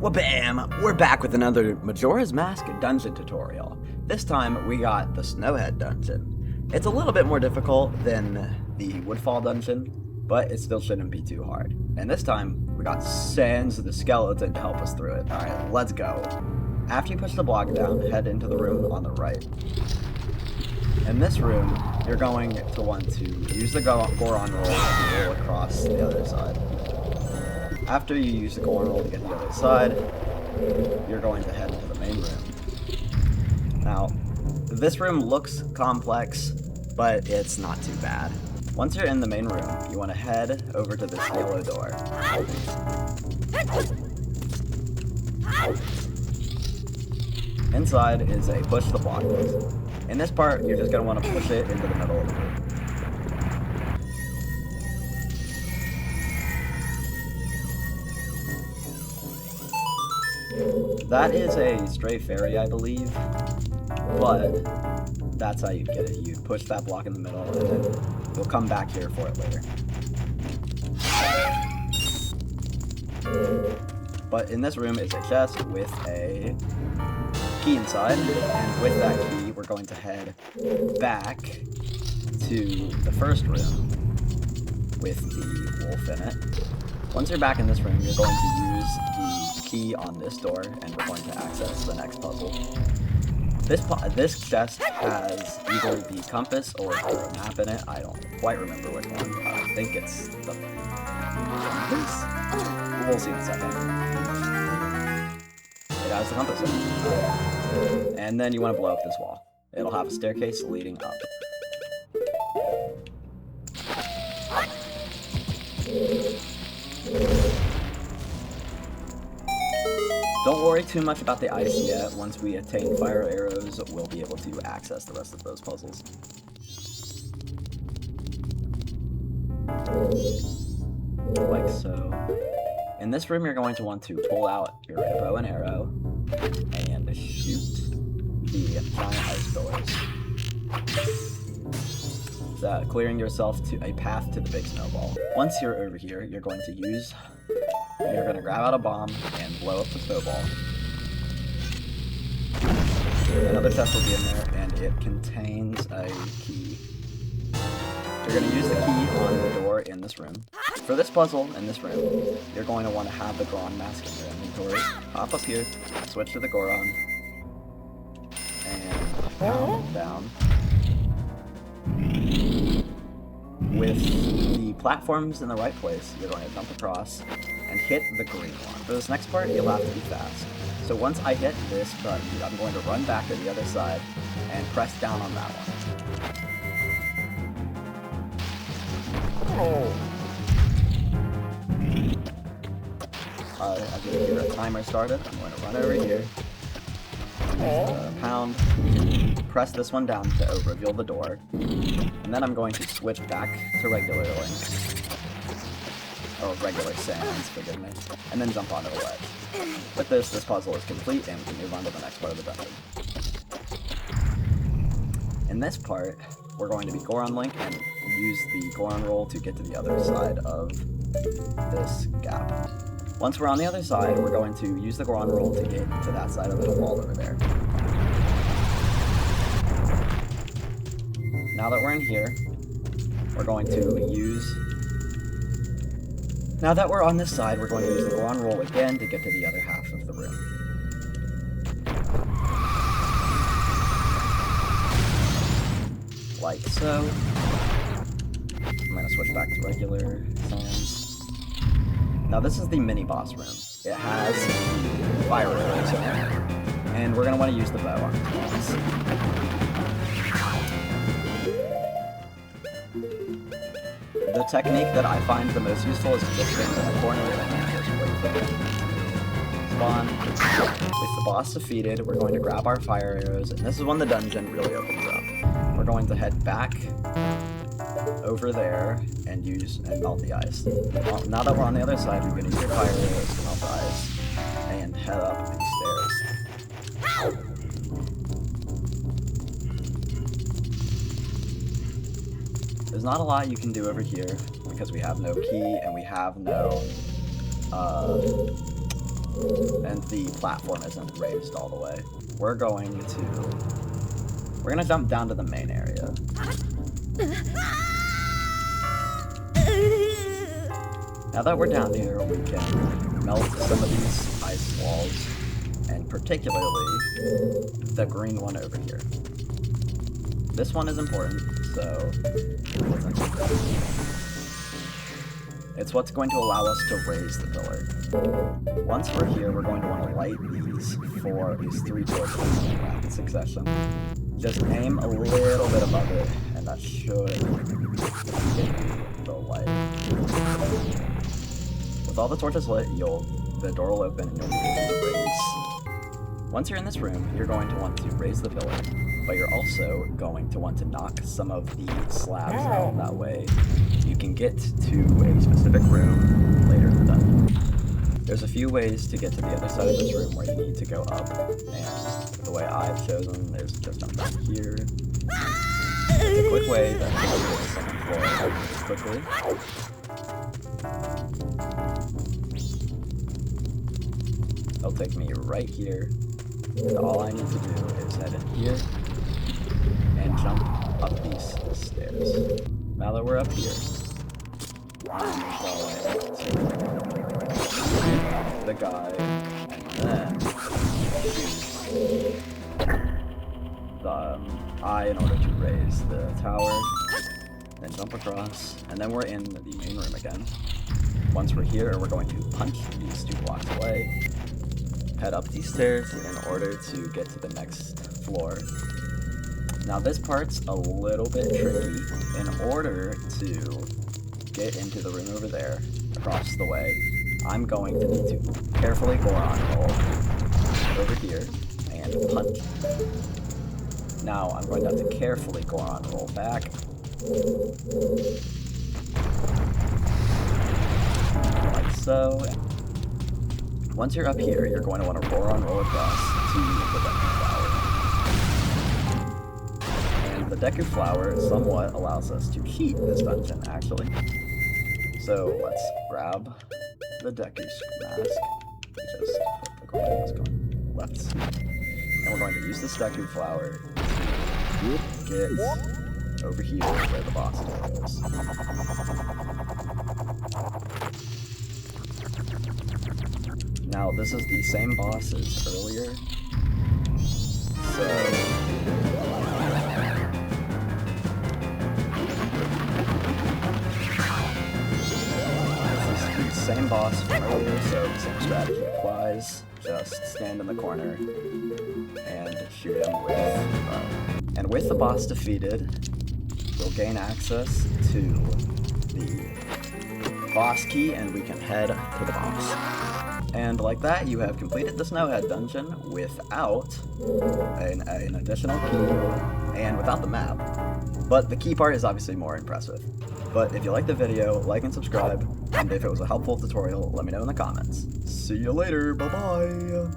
Well, bam! We're back with another Majora's Mask dungeon tutorial. This time we got the Snowhead dungeon. It's a little bit more difficult than the Woodfall dungeon, but it still shouldn't be too hard. And this time we got Sans the Skeleton to help us through it. Alright, let's go. After you push the block down, head into the room on the right. In this room, you're going to want to use the Goron roll and roll across the other side. After you use the Goron roll to get to the other side, you're going to head into the main room. Now, this room looks complex, but it's not too bad. Once you're in the main room, you want to head over to this yellow door. Inside is a push the block button. In this part, you're just going to want to push it into the middle of the room. That is a stray fairy, I believe, but that's how you get it. You push that block in the middle, and then you'll come back here for it later. But in this room is a chest with a key inside, and with that key, we're going to head back to the first room with the wolf in it. Once you're back in this room, you're going to use the key on this door, and we're going to access the next puzzle. This chest has either the compass or the map in it. I don't quite remember which one. I think it's the compass. We'll see in a second. It has the compass in it. And then you want to blow up this wall. It'll have a staircase leading up. Don't worry too much about the ice yet. Once we attain fire arrows, we'll be able to access the rest of those puzzles. Like so. In this room, you're going to want to pull out your bow and arrow and shoot the giant ice pillars, clearing yourself to a path to the big snowball. Once you're over here, you're going to grab out a bomb and blow up the snowball. Another chest will be in there, and it contains a key. You're going to use the key on the door in this room. For this puzzle in this room, you're going to want to have the Goron mask in your inventory. Hop up here, switch to the Goron, and pound down. With the platforms in the right place, you're going to jump across and hit the green one. For this next part, you'll have to be fast. So once I hit this button, I'm going to run back to the other side and press down on that one. As you hear a timer started, I'm going to run over here, use the pound, press this one down to reveal the door, and then I'm going to switch back to regular Sans, forgive me, and then jump onto the ledge. With this puzzle is complete, and we can move on to the next part of the dungeon. In this part, we're going to be Goron Link and use the Goron roll to get to the other side of this gap. Once we're on the other side, we're going to use the Goron roll to get to that side of the wall over there. Now that we're in here, we're going to use... Now that we're on this side, we're going to use the Goron roll again to get to the other half of the room. Like so. I'm going to switch back to regular Sans. Now this is the mini-boss room. It has fire arrows in it, and we're going to want to use the bow on this. The technique that I find the most useful is to just stand in the corner and just wait for it. Spawn. With the boss defeated, we're going to grab our fire arrows, and this is when the dungeon really opens up. We're going to head back over there and melt the ice. Well, now that we're on the other side, we're going to use the fire arrows to melt the ice and head up these stairs. There's not a lot you can do over here because we have no key and we have no and the platform isn't raised all the way. We're gonna jump down to the main area. Now that we're down here, we can melt some of these ice walls, and particularly the green one over here. This one is important, so let's uncheck that. It's what's going to allow us to raise the pillar. Once we're here, we're going to want to light these 3 torches in rapid succession. Just aim a little bit above it, and that should get you the light. With all the torches lit, the door will open and you'll be able to raise. Once you're in this room, you're going to want to raise the pillar, but you're also going to want to knock some of the slabs out. That way you can get to a specific room later in the dungeon. There's a few ways to get to the other side of this room where you need to go up, and the way I've chosen is just jump down here. It's a quick way that can get to the second floor quickly. It'll take me right here, and all I need to do is head in here and jump up these stairs. Now that we're up here, I'm going to shoot the guy, and then shoot the eye in order to raise the tower, then jump across, and then we're in the main room again. Once we're here, we're going to punch these 2 blocks away, head up these stairs in order to get to the next floor. Now this part's a little bit tricky. In order to get into the room over there, across the way, I'm going to need to carefully Goron roll over here and punch. Now I'm going to have to carefully Goron roll back. Like so. Once you're up here, you're going to want to Goron roll across to the Deku Flower. And the Deku Flower somewhat allows us to cheat this dungeon, actually. So let's grab the Deku Mask. Just put the Goron Mask on left. And we're going to use this Deku Flower to get over here where the boss is. Now, this is the same boss as earlier, so this is the same boss from earlier, so the same strategy applies. Just stand in the corner and shoot him with the bow. And with the boss defeated, you'll gain access to the boss key, and we can head to the boss. And like that, you have completed the Snowhead dungeon without an additional key and without the map. But the key part is obviously more impressive. But if you liked the video, like and subscribe, and if it was a helpful tutorial, let me know in the comments. See you later, bye-bye!